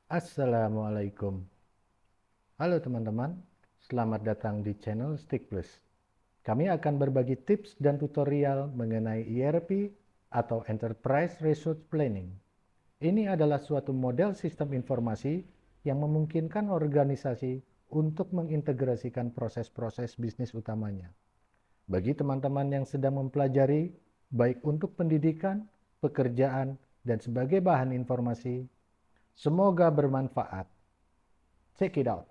Assalamualaikum. Halo teman-teman, selamat datang di channel Stick Plus. Kami akan berbagi tips dan tutorial mengenai ERP atau Enterprise Resource Planning. Ini adalah suatu model sistem informasi yang memungkinkan organisasi untuk mengintegrasikan proses-proses bisnis utamanya. Bagi teman-teman yang sedang mempelajari, baik untuk pendidikan, pekerjaan, dan sebagai bahan informasi, semoga bermanfaat. Check it out.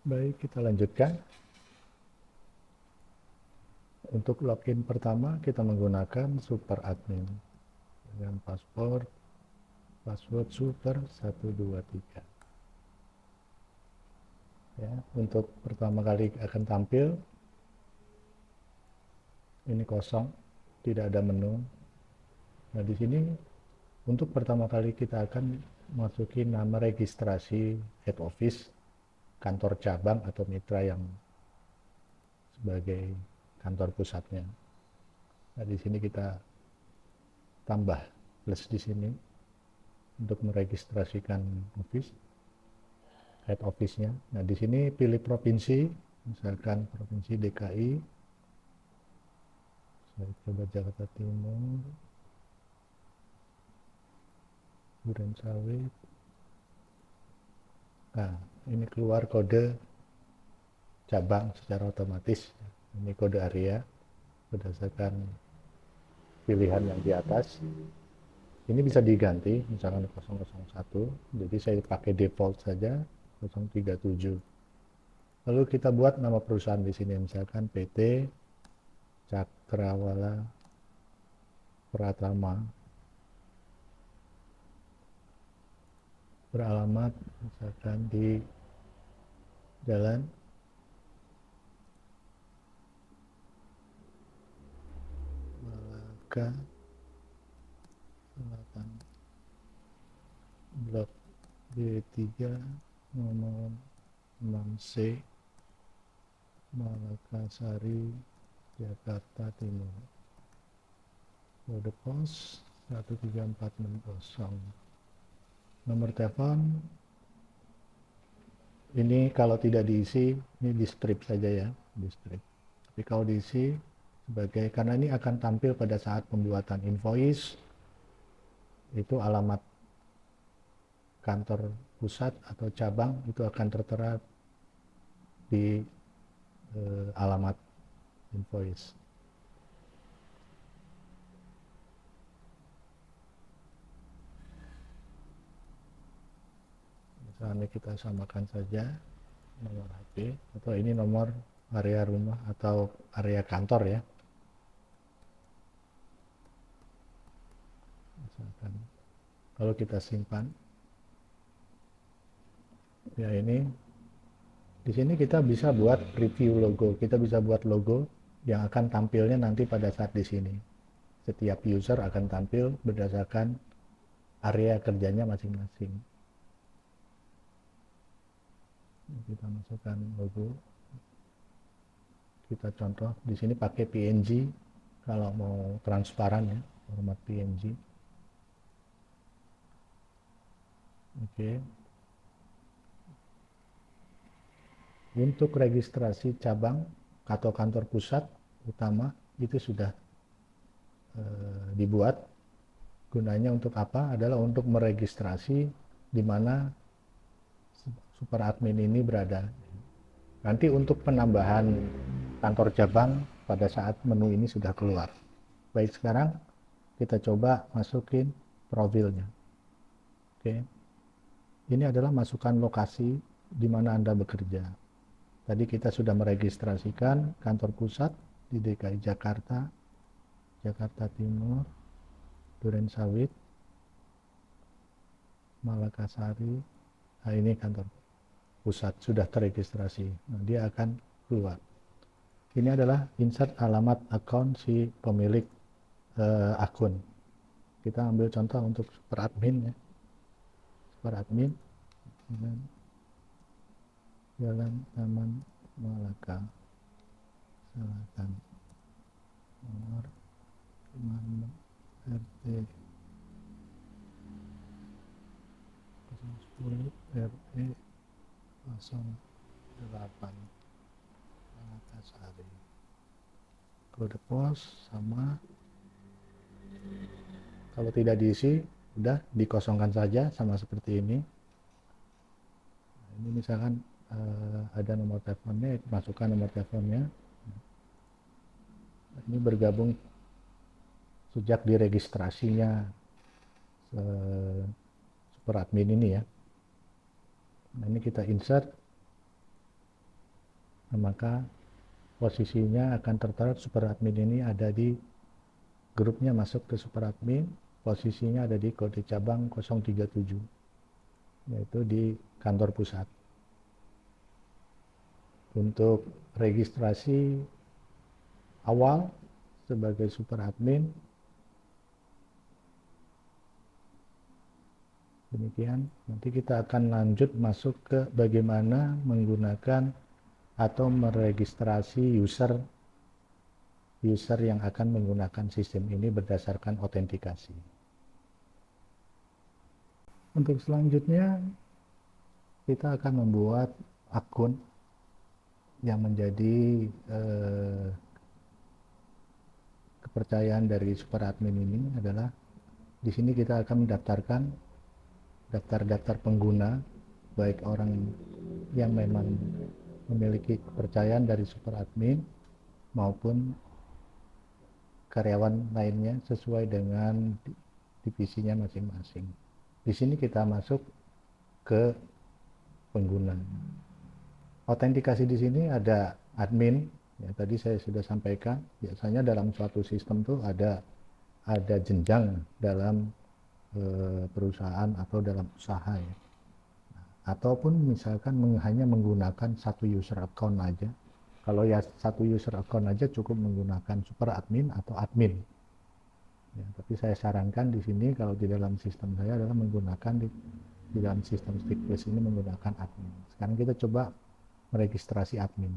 Baik, kita lanjutkan. Untuk login pertama, kita menggunakan super admin dengan password super 123. Ya, untuk pertama kali akan tampil, ini kosong, tidak ada menu. Nah, di sini untuk pertama kali kita akan masukin nama registrasi head office, kantor cabang atau mitra yang sebagai kantor pusatnya. Nah, di sini kita tambah plus di sini untuk meregistrasikan head office-nya. Nah, di sini pilih provinsi, misalkan provinsi DKI. Saya coba Jakarta Timur, Duren Sawit. Nah, ini keluar kode cabang secara otomatis. Ini kode area berdasarkan pilihan yang di atas. Ini bisa diganti, misalkan 001, jadi saya pakai default saja 037. Lalu kita buat nama perusahaan di sini, misalkan PT Cakrawala Pratama, beralamat misalkan di Jalan Malaka Selatan, Blok B3, nomor 6C, Malakasari, Jakarta Timur. Kode pos 13460. Nomor telepon ini kalau tidak diisi, ini di strip saja ya, di strip. Tapi kalau diisi sebagai, karena ini akan tampil pada saat pembuatan invoice, itu alamat kantor pusat atau cabang itu akan tertera di alamat invoice. Misalnya kita samakan saja nomor HP, atau ini nomor area rumah atau area kantor ya. Misalkan kalau kita simpan, ya ini di sini kita bisa buat review logo, kita bisa buat logo yang akan tampilnya nanti pada saat di sini. Setiap user akan tampil berdasarkan area kerjanya masing-masing. Kita masukkan logo. Kita contoh di sini pakai PNG kalau mau transparan ya, format PNG. Oke. Untuk registrasi cabang atau kantor pusat utama itu sudah dibuat. Gunanya untuk apa? Adalah untuk meregistrasi di mana super admin ini berada. Nanti untuk penambahan kantor cabang pada saat menu ini sudah keluar. Baik, sekarang kita coba masukin profilnya. Oke. Ini adalah masukan lokasi di mana Anda bekerja. Tadi kita sudah meregistrasikan kantor pusat di DKI Jakarta, Jakarta Timur, Durensawit, Malakasari. Nah, ini kantor pusat sudah terregistrasi. Nah, dia akan keluar. Ini adalah insert alamat akun si pemilik akun. Kita ambil contoh untuk super admin ya. Super admin Jalan Taman Malaka Selatan nomor 56 RT 010 RT 08 Malakasari. Kode pos sama, kalau tidak diisi udah dikosongkan saja sama seperti ini. Nah, ini misalkan ada nomor teleponnya, masukkan nomor teleponnya. Ini bergabung sejak diregistrasinya super admin ini ya. Nah, ini kita insert, nah, maka posisinya akan tertera super admin ini ada di grupnya, masuk ke super admin, posisinya ada di kode cabang 037, yaitu di kantor pusat. Untuk registrasi awal sebagai super admin, demikian. Nanti kita akan lanjut masuk ke bagaimana menggunakan atau meregistrasi user yang akan menggunakan sistem ini berdasarkan autentikasi. Untuk selanjutnya kita akan membuat akun yang menjadi kepercayaan dari super admin ini. Adalah di sini kita akan mendaftarkan daftar-daftar pengguna, baik orang yang memang memiliki kepercayaan dari super admin maupun karyawan lainnya sesuai dengan divisinya masing-masing. Di sini kita masuk ke pengguna. Autentikasi di sini ada admin, ya, tadi saya sudah sampaikan. Biasanya dalam suatu sistem tuh ada jenjang dalam perusahaan atau dalam usaha ya. Ataupun misalkan hanya menggunakan satu user account aja. Kalau ya satu user account aja cukup menggunakan super admin atau admin. Ya, tapi saya sarankan di sini kalau di dalam sistem saya adalah menggunakan di dalam sistem StickPlus ini menggunakan admin. Sekarang kita coba meregistrasi admin.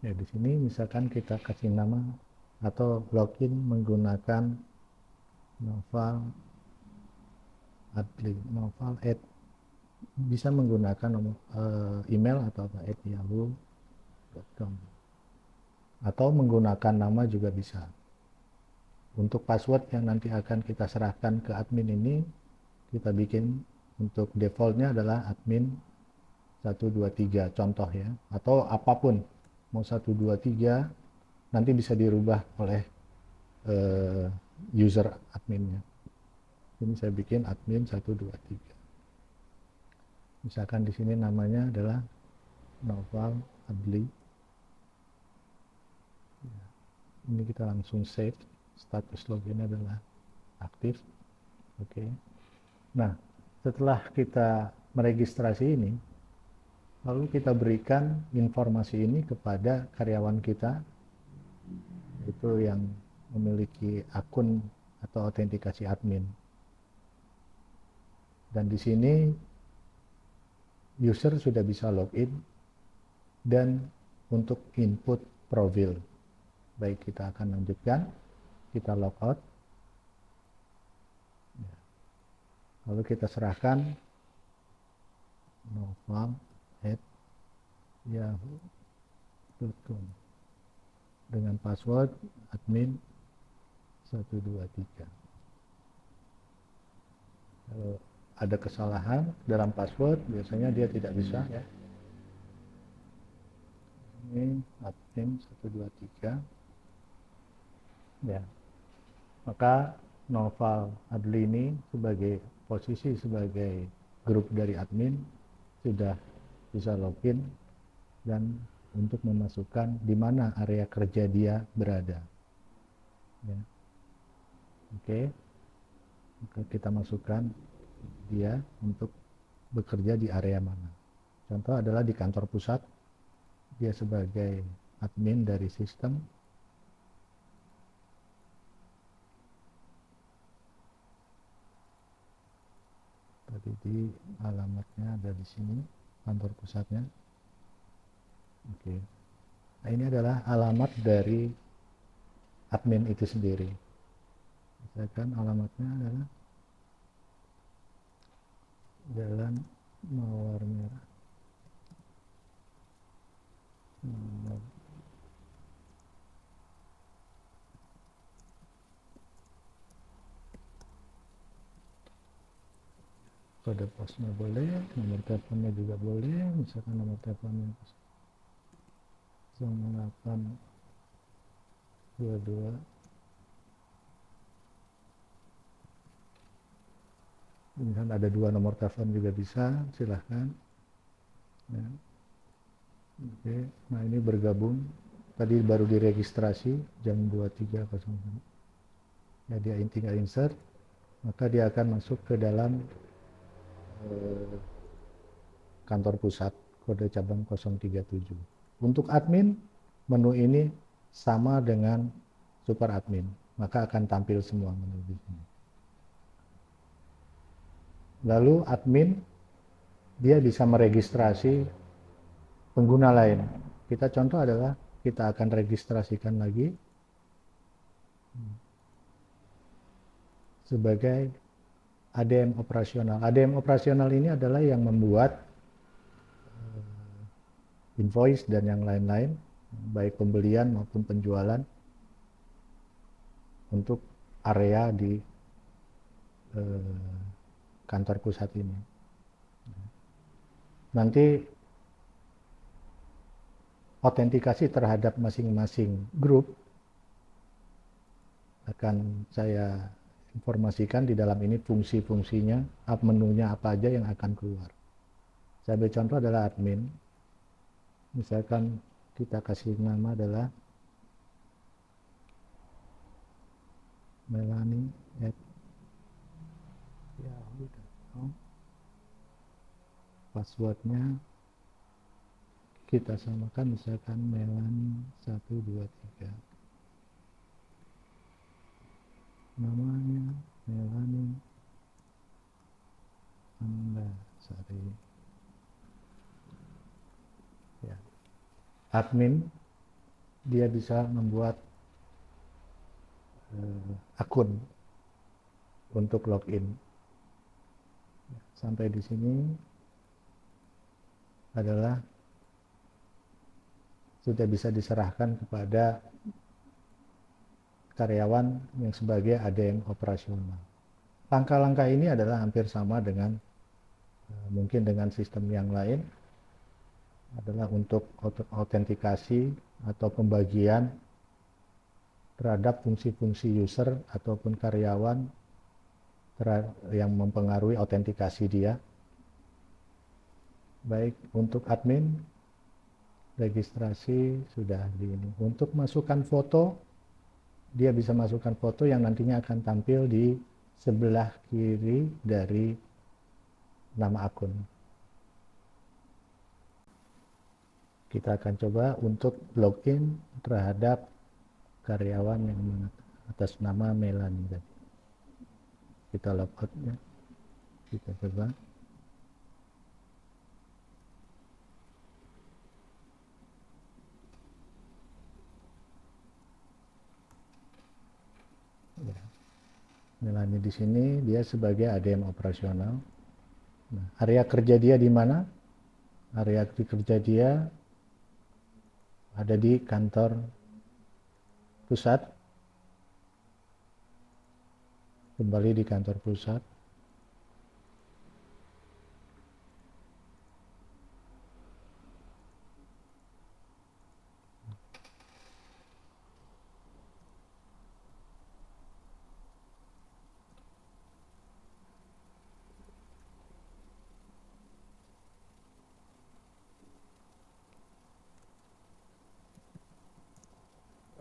Ya, di sini misalkan kita kasih nama atau login menggunakan Noval Adli, Noval bisa menggunakan nomor email atau @yahoo.com atau menggunakan nama juga bisa. Untuk password yang nanti akan kita serahkan ke admin ini, kita bikin untuk defaultnya adalah admin 123 contoh ya, atau apapun mau 123 nanti bisa dirubah oleh user adminnya. Ini saya bikin admin 123. Misalkan di sini namanya adalah Noval Adli. Ini kita langsung save, status login adalah aktif. Oke. Nah, setelah kita meregistrasi ini, Lalu kita berikan informasi ini kepada karyawan kita, itu yang memiliki akun atau autentikasi admin. Dan di sini user sudah bisa login dan untuk input profil. Baik, kita akan lanjutkan, kita logout. Lalu kita serahkan noval@yahoo.com dengan password admin 123. Kalau ada kesalahan dalam password, biasanya dia tidak bisa ya. Ini admin 123 ya. Maka Noval Adli ini sebagai posisi sebagai grup dari admin sudah bisa login dan untuk memasukkan di mana area kerja dia berada ya. Oke, maka kita masukkan dia untuk bekerja di area mana. Contoh adalah di kantor pusat, dia sebagai admin dari sistem. Tadi di alamatnya ada di sini, kantor pusatnya. Oke. Nah, ini adalah alamat dari admin itu sendiri. Misalkan alamatnya adalah Jalan Mawar Merah. Kode posnya boleh, nomor teleponnya juga boleh, misalkan nomor teleponnya 0822. Misalkan ada 2 nomor telepon juga bisa, silahkan ya. Oke, nah ini bergabung, tadi baru diregistrasi jam 23.00 ya, dia tinggal insert, maka dia akan masuk ke dalam kantor pusat kode cabang 037. Untuk admin, menu ini sama dengan super admin, maka akan tampil semua menu di sini. Lalu admin dia bisa meregistrasi pengguna lain. Kita contoh adalah kita akan registrasikan lagi sebagai ADM operasional. ADM operasional ini adalah yang membuat invoice dan yang lain-lain, baik pembelian maupun penjualan untuk area di kantor pusat ini. Nanti autentikasi terhadap masing-masing grup akan saya informasikan di dalam ini, fungsi-fungsinya, menunya apa aja yang akan keluar. Saya ambil contoh adalah admin. Misalkan kita kasih nama adalah melanie@yahoo.com. Passwordnya kita samakan, misalkan melanie 123. Namanya Melanie Andasari ya. Admin dia bisa membuat akun untuk login. Sampai di sini adalah sudah bisa diserahkan kepada karyawan yang sebagai ADM operasional. Langkah-langkah ini adalah hampir sama dengan mungkin dengan sistem yang lain, adalah untuk autentikasi atau pembagian terhadap fungsi-fungsi user ataupun karyawan yang mempengaruhi autentikasi dia. Baik, untuk admin registrasi sudah di ini. Untuk masukkan foto, dia bisa masukkan foto yang nantinya akan tampil di sebelah kiri dari nama akun. Kita akan coba untuk login terhadap karyawan yang atas nama Melanie tadi. Kita logout ya. Kita coba. Ya. Melanie di sini dia sebagai ADM operasional. Nah, area kerja dia di mana? Area kerja dia ada di kantor pusat. Kembali di kantor pusat.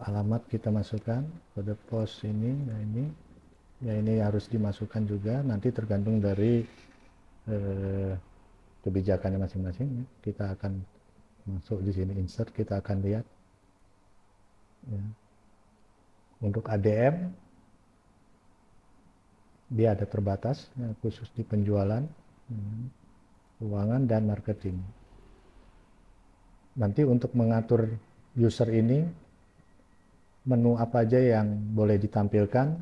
Alamat kita masukkan pada pos ini, ya ini harus dimasukkan juga, nanti tergantung dari kebijakannya masing-masing ya. Kita akan masuk di sini insert, kita akan lihat ya. Untuk ADM dia ada terbatas ya, khusus di penjualan, keuangan dan marketing. Nanti untuk mengatur user ini, menu apa aja yang boleh ditampilkan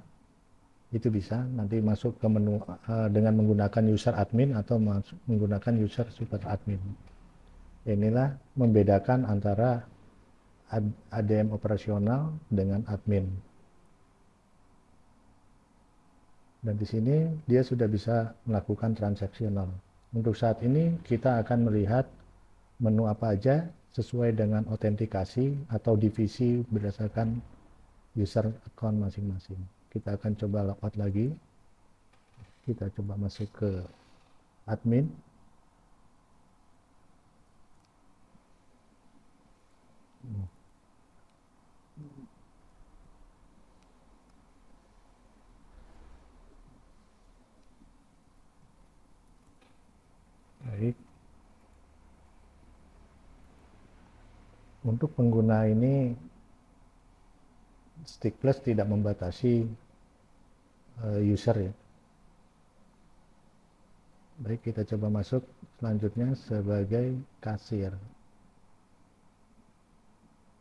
itu bisa nanti masuk ke menu dengan menggunakan user admin atau menggunakan user super admin. Inilah membedakan antara ADM operasional dengan admin. Dan di sini dia sudah bisa melakukan transaksional. Untuk saat ini kita akan melihat menu apa aja sesuai dengan autentikasi atau divisi berdasarkan user account masing-masing. Kita akan coba logout lagi. Kita coba masuk ke admin. Baik. Untuk pengguna ini StickPlus tidak membatasi user ya. Baik, kita coba masuk selanjutnya sebagai kasir.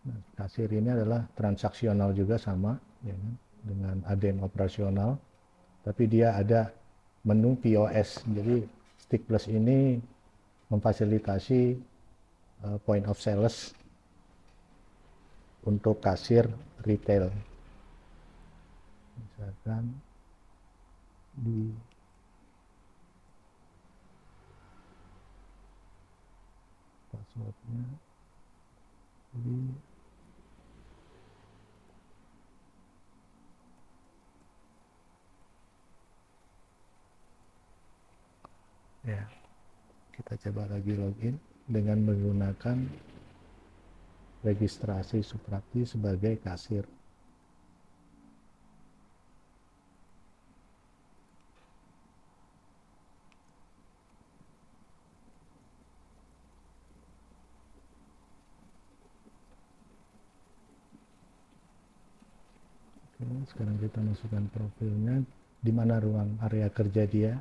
Nah, kasir ini adalah transaksional juga sama ya, dengan ADM operasional, tapi dia ada menu POS. Jadi StickPlus ini memfasilitasi point of sales untuk kasir retail. Misalkan di passwordnya di ya, kita coba lagi login dengan menggunakan registrasi Suprakti sebagai kasir. Oke, sekarang kita masukkan profilnya, di mana ruang area kerja dia.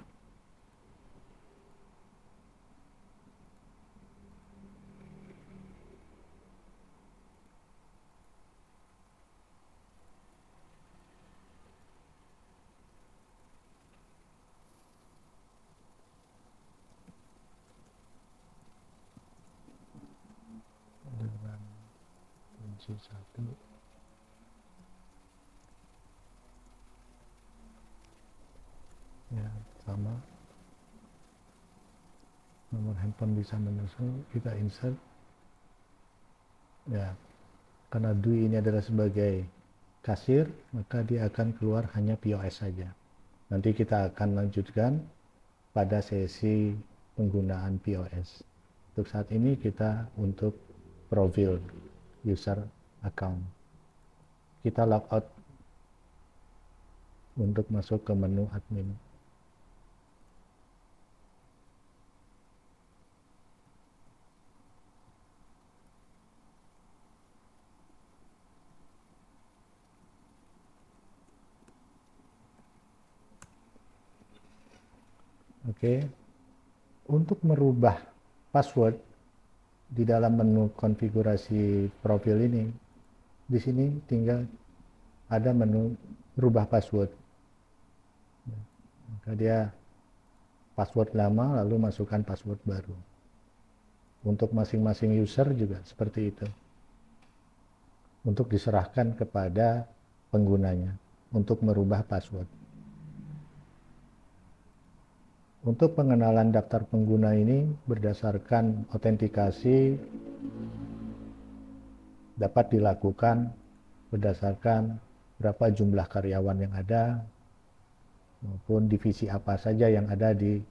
Dengan kunci 1. Ya, sama. Nomor handphone bisa menyusul, kita insert. Ya, karena Dwi ini adalah sebagai kasir, maka dia akan keluar hanya POS saja. Nanti kita akan lanjutkan pada sesi penggunaan POS. Untuk saat ini kita untuk profil user account. Kita logout untuk masuk ke menu admin. Oke, untuk merubah password di dalam menu konfigurasi profil ini, di sini tinggal ada menu rubah password. Maka dia password lama lalu masukkan password baru. Untuk masing-masing user juga seperti itu. Untuk diserahkan kepada penggunanya untuk merubah password. Untuk pengenalan daftar pengguna ini berdasarkan autentikasi dapat dilakukan berdasarkan berapa jumlah karyawan yang ada maupun divisi apa saja yang ada di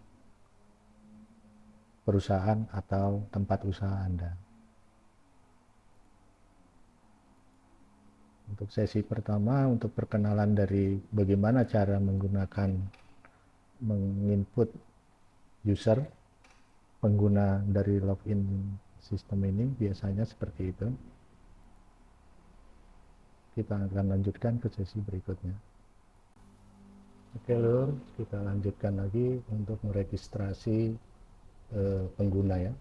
perusahaan atau tempat usaha Anda. Untuk sesi pertama, untuk perkenalan dari bagaimana cara menggunakan menginput user pengguna dari login sistem ini, biasanya seperti itu. Kita akan lanjutkan ke sesi berikutnya. Oke lur, kita lanjutkan lagi untuk meregistrasi pengguna ya.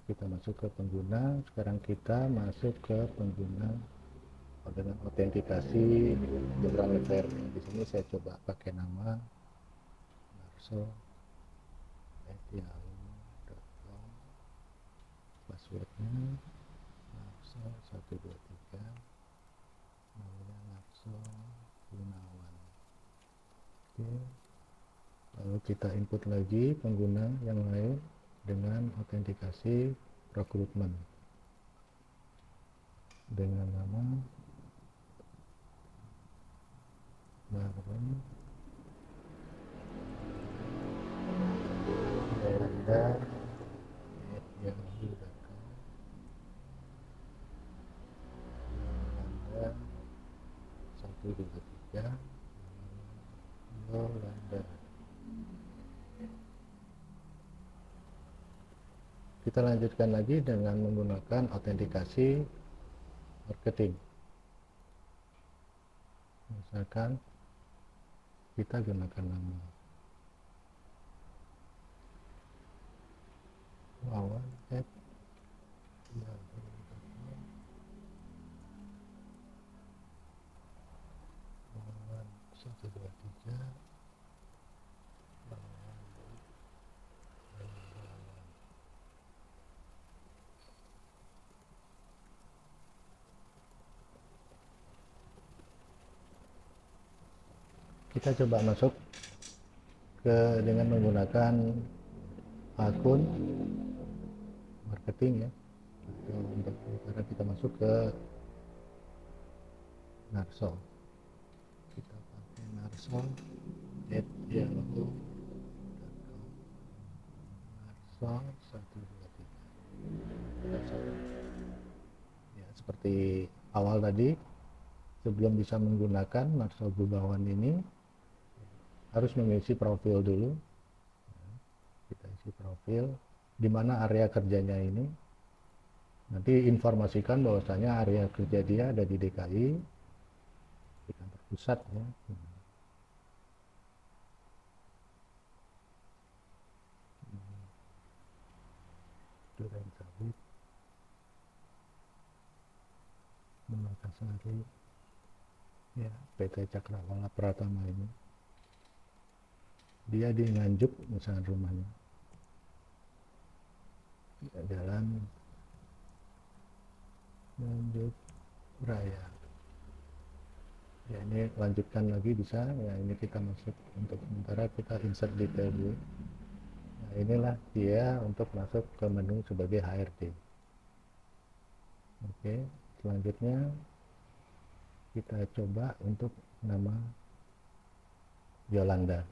Kita masuk ke pengguna, sekarang kita masuk ke pengguna dengan autentikasi general affair. Di sini saya coba pakai nama narso@yahoo.com, passwordnya narso123, namanya Narso Gunawan. Oke, lalu kita input lagi pengguna yang lain dengan autentikasi rekrutmen dengan nama Marwan Belanda @yahoo.com, Belanda 123, Yolanda. Kita lanjutkan lagi dengan menggunakan autentikasi marketing. Misalkan kita gunakan nama wawan@yahoo.com, wawan 123, kita coba masuk dengan menggunakan akun marketing ya. Untuk sekarang kita masuk ke Narso. Kita pakai narso@yahoo.com, Narso 123. Ya, seperti awal tadi, sebelum bisa menggunakan Narso Gunawan ini harus mengisi profil dulu. Kita isi profil di mana area kerjanya ini. Nanti informasikan bahwasanya area kerja dia ada di DKI, di kantor pusat ya. Duren Sawit, Makassari, ya, PT Cakrawala Pratama ini. Dia di Nganjuk misalnya rumahnya. Ya, Jalan Nganjuk Raya. Ya, ini lanjutkan lagi bisa. Ya, ini kita masuk untuk sementara kita insert detail dulu. Nah, inilah dia untuk masuk ke menu sebagai HRD. Oke, selanjutnya kita coba untuk nama Yolanda.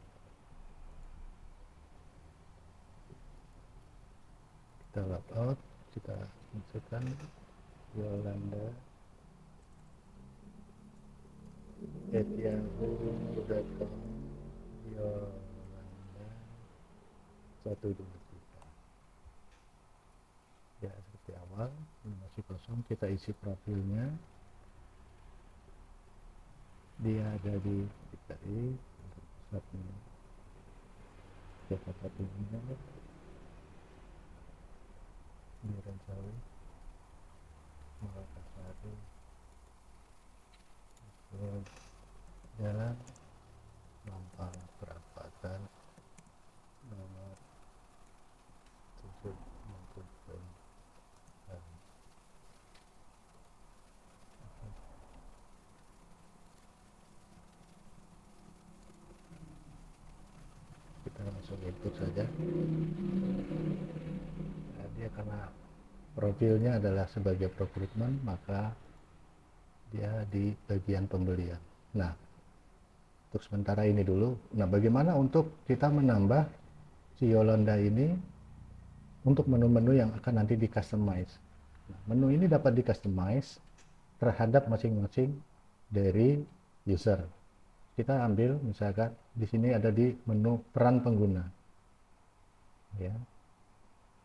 Kita log out, kita masukkan Yolanda @yahoo.com, Yolanda 123. Ya, seperti awal, ini masih kosong, kita isi profilnya. Dia ada di DKI, admin Jakarta Timur, Durensawit, Makassari, Jalan Mampang Perapatan nomor 7 kita langsung input saja. Nah, dia karena profilnya adalah sebagai procurement, maka dia di bagian pembelian. Nah, untuk sementara ini dulu. Nah, bagaimana untuk kita menambah si Yolanda ini untuk menu-menu yang akan nanti di customize. Nah, menu ini dapat di customize terhadap masing-masing dari user. Kita ambil misalkan di sini ada di menu peran pengguna. Ya.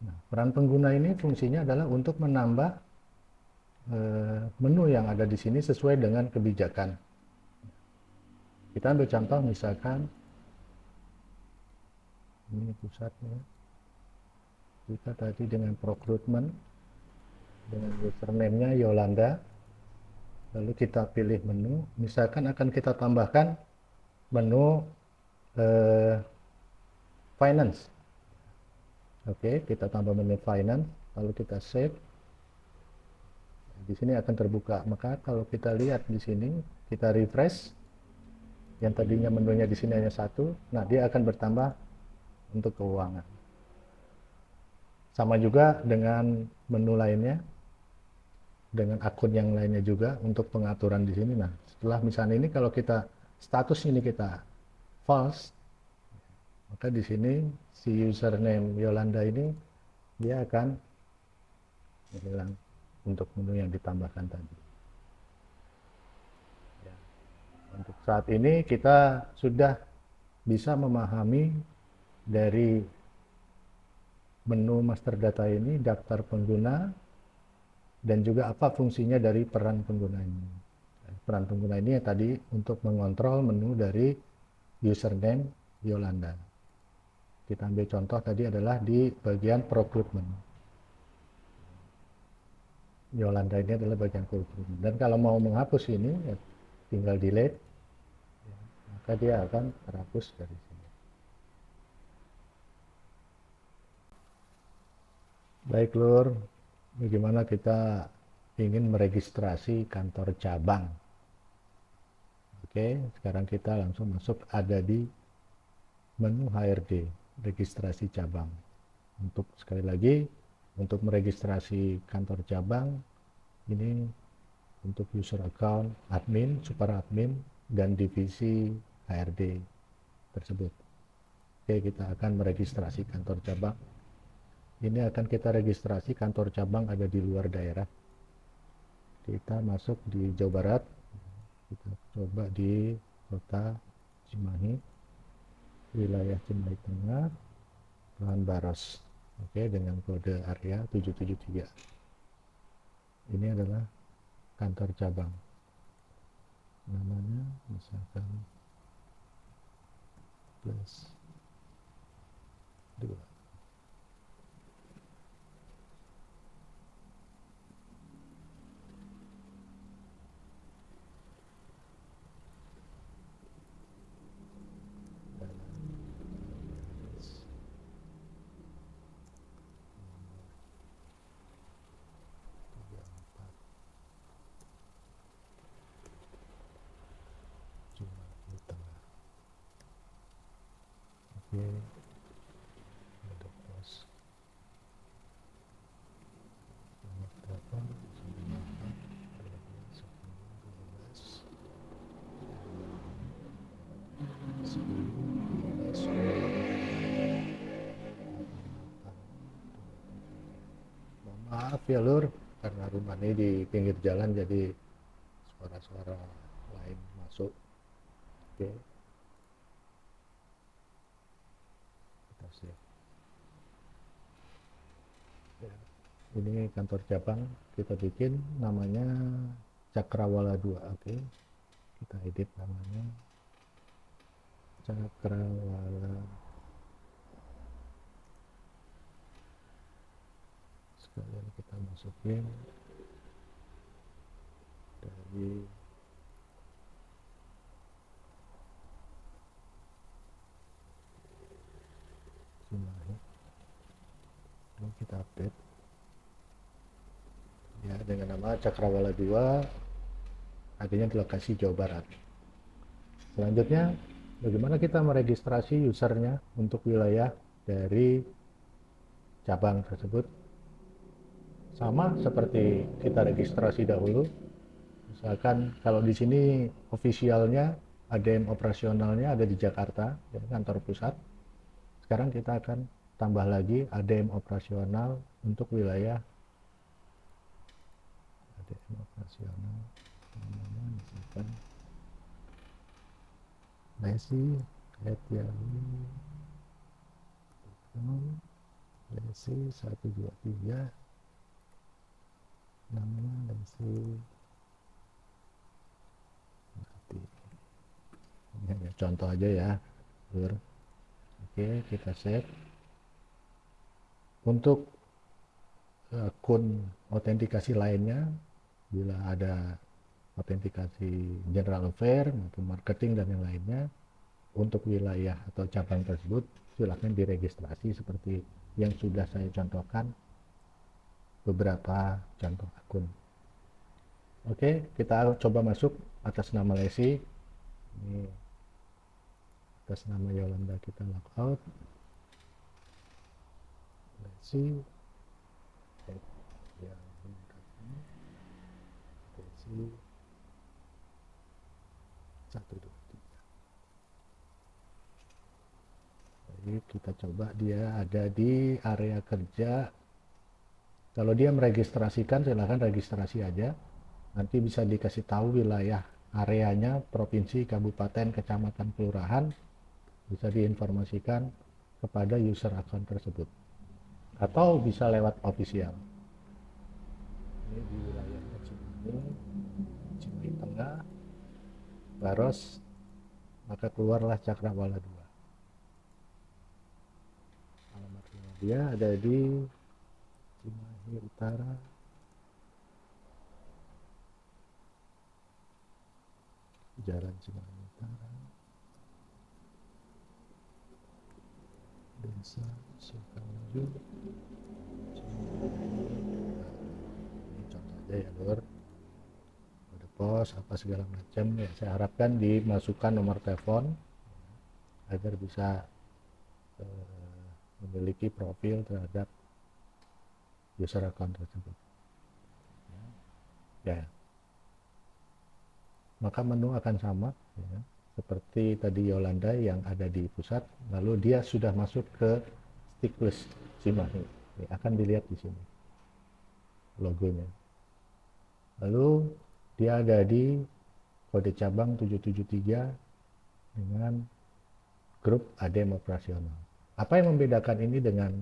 Nah, peran pengguna ini fungsinya adalah untuk menambah menu yang ada di sini sesuai dengan kebijakan. Kita ambil contoh misalkan ini pusatnya. Kita tadi dengan procurement dengan username-nya Yolanda. Lalu kita pilih menu, misalkan akan kita tambahkan menu finance. Oke, kita tambah menu finance, lalu kita save. Di sini akan terbuka. Maka kalau kita lihat di sini, kita refresh. Yang tadinya menunya di sini hanya satu, nah dia akan bertambah untuk keuangan. Sama juga dengan menu lainnya, dengan akun yang lainnya juga untuk pengaturan di sini. Nah, setelah misalnya ini kalau kita status ini kita false, maka di sini si username Yolanda ini dia akan hilang untuk menu yang ditambahkan tadi. Ya. Untuk saat ini kita sudah bisa memahami dari menu master data ini, daftar pengguna, dan juga apa fungsinya dari peran pengguna ini. Peran pengguna ini tadi untuk mengontrol menu dari username Yolanda. Kita ambil contoh tadi adalah di bagian procurement. Yolanda ini adalah bagian procurement. Dan kalau mau menghapus ini, ya tinggal delete, maka dia akan terhapus dari sini. Baik Lur, bagaimana kita ingin meregistrasi kantor cabang. Oke, sekarang kita langsung masuk ada di menu HRD, registrasi cabang. Untuk sekali lagi, untuk meregistrasi kantor cabang, ini untuk user account, admin, super admin, dan divisi HRD tersebut. Oke, kita akan meregistrasi kantor cabang. Ini akan kita registrasi kantor cabang ada di luar daerah. Kita masuk di Jawa Barat, kita coba di kota Cimahi, wilayah Cimahi Tengah, Lahan Baros. Oke, dengan kode area 773. Ini adalah kantor cabang. Namanya misalkan plus 2. Oke, untuk pos nomor 8 maaf ya Lur, karena rumah ini di pinggir jalan jadi suara-suara lain masuk. Oke, kita save. Ya, ini kantor cabang kita bikin namanya Cakrawala 2. Oke, kita edit namanya Cakrawala. Sekalian kita masukin dari Cimahi. Lalu kita update ya dengan nama Cakrawala 2, adanya di lokasi Jawa Barat. Selanjutnya, bagaimana kita meregistrasi usernya untuk wilayah dari cabang tersebut? Sama seperti kita registrasi dahulu. Misalkan kalau di sini ofisialnya ADM operasionalnya ada di Jakarta, ya, kantor pusat. Sekarang kita akan tambah lagi ADM operasional untuk wilayah ADM operasional namanya misalkan Lesi@yahoo.com, Lesi 123, namanya Lesi mati. Ini hanya contoh aja ya, Lur. Oke, kita save. Untuk akun autentikasi lainnya, bila ada autentikasi general affair maupun marketing dan yang lainnya, untuk wilayah atau cabang tersebut silakan diregistrasi seperti yang sudah saya contohkan beberapa contoh akun. Oke, kita coba masuk atas nama Lesi. Ini atas nama Yolanda kita logout. Lesi Lesi 123. Jadi kita coba dia ada di area kerja. Kalau dia meregistrasikan, silahkan registrasi aja. Nanti bisa dikasih tahu wilayah areanya, provinsi, kabupaten, kecamatan, kelurahan, bisa diinformasikan kepada user akun tersebut. Atau bisa lewat official. Ini di wilayahnya Cimahi Tengah, Baros, maka keluarlah Cakrawala 2. Alamat rumah dia ada di Cimahi Utara, Jalan Cimahi Utara, Desa Sukamaju, ini contoh aja ya, Lur. Ada pos apa segala macam ya, saya harapkan dimasukkan nomor telepon agar bisa memiliki profil terhadap user account tersebut ya. Maka menu akan sama ya, seperti tadi Yolanda yang ada di pusat, lalu dia sudah masuk ke Stickplus Cimahi ya, akan dilihat di sini logonya. Lalu dia ada di kode cabang 773 dengan grup ADM operasional. Apa yang membedakan ini dengan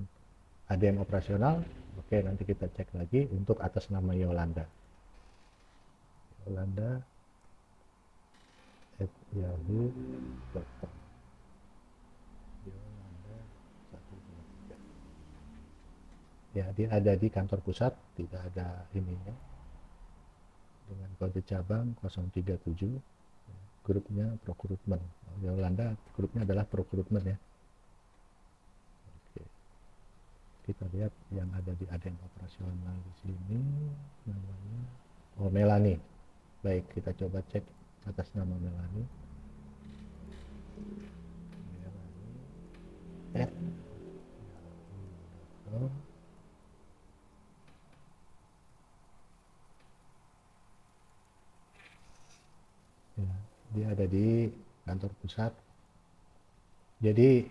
ADM operasional? Oke, nanti kita cek lagi untuk atas nama Yolanda. Yolanda @yahoo.com. Yolanda 123. Ya, dia ada di kantor pusat, tidak ada ininya. Dengan kode cabang 037. Grupnya procurement. Yolanda grupnya adalah procurement ya. Oke. Kita lihat yang ada di ADM operasional di sini namanya Melanie. Baik, kita coba cek atas nama Melanie. Melanie@yahoo.com. Ya, dia ada di kantor pusat. Jadi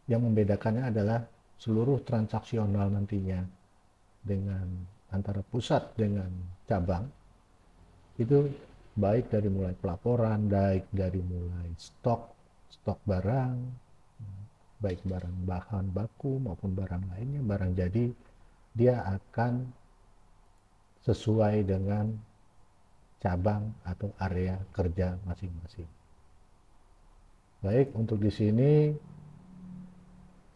yang membedakannya adalah seluruh transaksional nantinya dengan antara pusat dengan cabang itu baik dari mulai pelaporan, baik dari mulai stok barang, baik barang bahan baku maupun barang lainnya, barang jadi, dia akan sesuai dengan cabang atau area kerja masing-masing. Baik, untuk di sini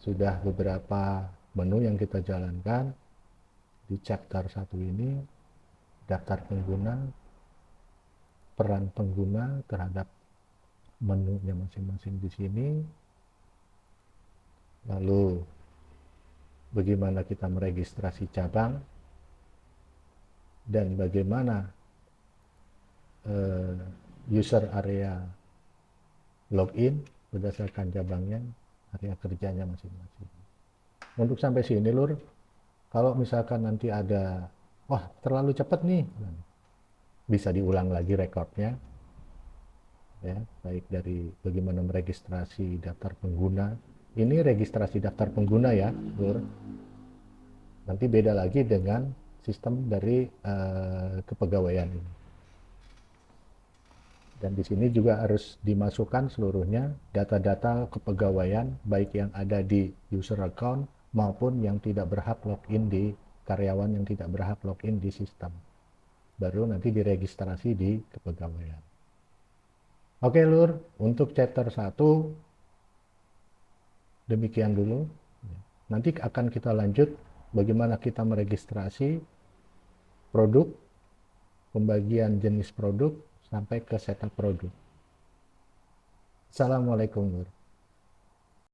sudah beberapa menu yang kita jalankan di chapter 1 ini, daftar pengguna, peran pengguna terhadap menunya masing-masing di sini, lalu bagaimana kita meregistrasi cabang, dan bagaimana user area login berdasarkan cabangnya, area kerjanya masing-masing. Untuk sampai sini Lur, kalau misalkan nanti ada, wah terlalu cepat nih, bisa diulang lagi rekodnya, ya, baik dari bagaimana meregistrasi daftar pengguna. Ini registrasi daftar pengguna ya, Lur. Nanti beda lagi dengan sistem dari kepegawaian ini. Dan di sini juga harus dimasukkan seluruhnya data-data kepegawaian, baik yang ada di user account maupun yang tidak berhak login di karyawan yang tidak berhak login di sistem. Baru nanti diregistrasi di kepegawaian. Oke Lur, untuk chapter 1 demikian dulu. Nanti akan kita lanjut bagaimana kita meregistrasi produk, pembagian jenis produk, sampai ke setup produk. Assalamualaikum Lur.